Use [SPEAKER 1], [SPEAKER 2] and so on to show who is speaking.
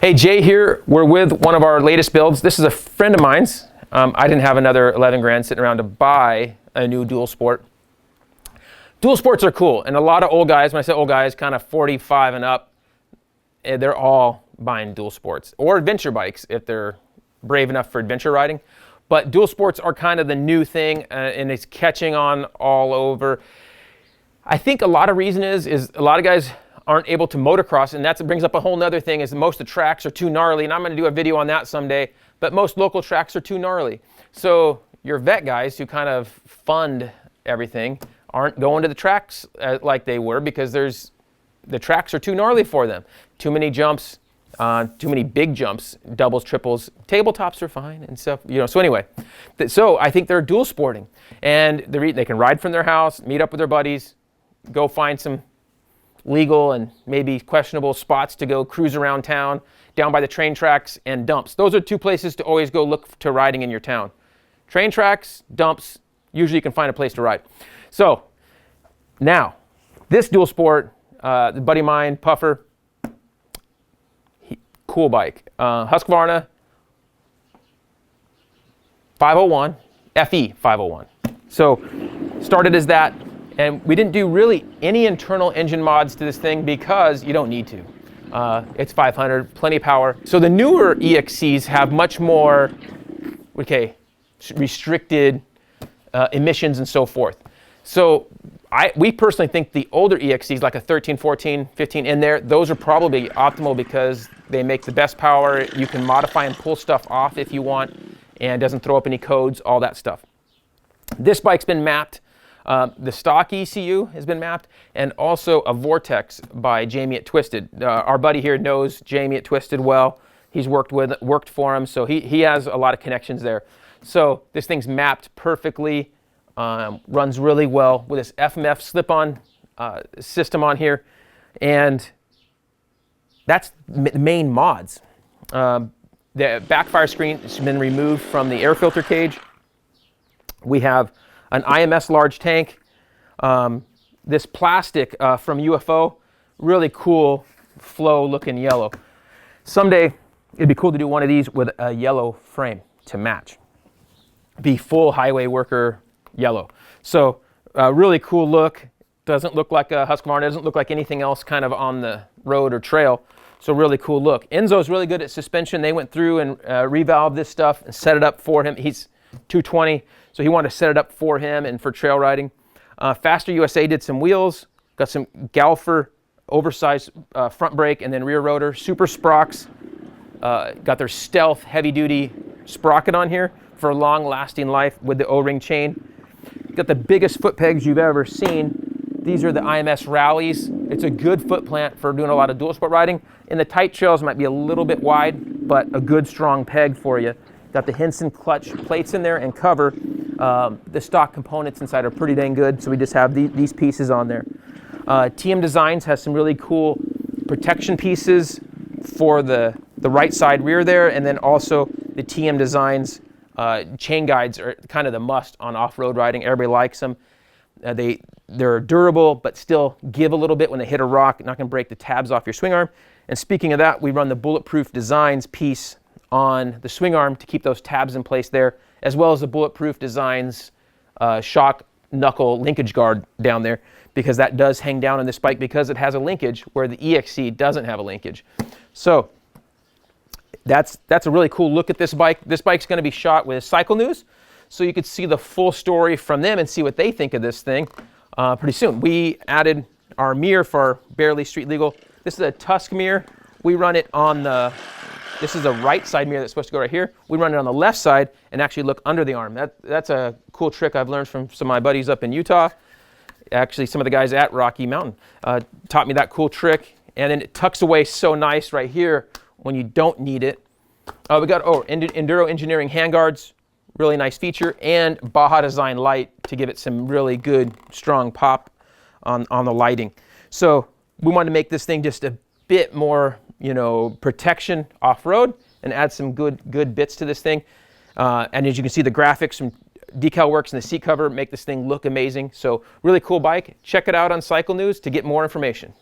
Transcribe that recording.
[SPEAKER 1] Hey, Jay here. We're with one of our latest builds. This is a friend of mine's. I didn't have another 11 grand sitting around to buy a new dual sport. Dual sports are cool, and a lot of old guys, when I say old guys, kind of 45 and up, they're all buying dual sports or adventure bikes if they're brave enough for adventure riding. But dual sports are kind of the new thing, and it's catching on all over. I think a lot of reason is a lot of guys aren't able to motocross, and that brings up a whole nother thing, is most of the tracks are too gnarly, and I'm going to do a video on that someday, but most local tracks are too gnarly. So your vet guys who kind of fund everything aren't going to the tracks like they were, because the tracks are too gnarly for them. Too many jumps, too many big jumps, doubles, triples. Tabletops are fine and stuff, so anyway, so I think they're dual sporting, and they can ride from their house, meet up with their buddies, go find some legal and maybe questionable spots to go cruise around town, down by the train tracks, and dumps. Those are two places to always go look to riding in your town. Train tracks, dumps, usually you can find a place to ride. So now, this dual sport, the buddy of mine, Puffer, cool bike. Husqvarna 501, FE501. So started as that. And we didn't do really any internal engine mods to this thing because you don't need to. It's 500, plenty of power. So the newer EXCs have much more, restricted emissions and so forth. So we personally think the older EXCs, like a 13, 14, 15 in there, those are probably optimal because they make the best power. You can modify and pull stuff off if you want, and doesn't throw up any codes, all that stuff. This bike's been mapped. The stock ECU has been mapped, and also a Vortex by Jamie at Twisted. Our buddy here knows Jamie at Twisted well. He's worked for him, so he has a lot of connections there. So this thing's mapped perfectly, runs really well with this FMF slip-on system on here, and that's the main mods. The backfire screen has been removed from the air filter cage. We have an IMS large tank. This plastic from UFO, really cool flow looking yellow. Someday it'd be cool to do one of these with a yellow frame to match. Be full highway worker yellow. So really cool look. Doesn't look like a Husqvarna, doesn't look like anything else kind of on the road or trail. So really cool look. Enzo's really good at suspension. They went through and revalved this stuff and set it up for him. He's 220. So he wanted to set it up for him and for trail riding. Faster USA did some wheels, got some Galfer oversized front brake and then rear rotor. Super Sprox, got their Stealth heavy duty sprocket on here for long lasting life with the O-ring chain. Got the biggest foot pegs you've ever seen. These are the IMS Rallies. It's a good foot plant for doing a lot of dual sport riding. In the tight trails might be a little bit wide, but a good strong peg for you. Got the Hinson clutch plates in there and cover. The stock components inside are pretty dang good, so we just have these pieces on there. TM Designs has some really cool protection pieces for the right side rear there, and then also the TM Designs chain guides are kind of the must on off-road riding. Everybody likes them. They're durable, but still give a little bit when they hit a rock. Not going to break the tabs off your swing arm. And speaking of that, we run the Bulletproof Designs piece on the swing arm to keep those tabs in place there, as well as the Bulletproof Designs shock knuckle linkage guard down there, because that does hang down on this bike because it has a linkage where the EXC doesn't have a linkage. So that's a really cool look at this bike. This bike's going to be shot with Cycle News, so you could see the full story from them and see what they think of this thing pretty soon. We added our mirror for Barely Street Legal. This is a Tusk mirror. We run it on this is a right side mirror that's supposed to go right here. We run it on the left side and actually look under the arm. That's a cool trick I've learned from some of my buddies up in Utah. Actually, some of the guys at Rocky Mountain taught me that cool trick. And then it tucks away so nice right here when you don't need it. We got Enduro Engineering handguards, really nice feature, and Baja Design light to give it some really good, strong pop on the lighting. So we wanted to make this thing just a bit more protection off-road and add some good bits to this thing. And as you can see, the graphics from Decal Works and the seat cover make this thing look amazing. So really cool bike. Check it out on Cycle News to get more information.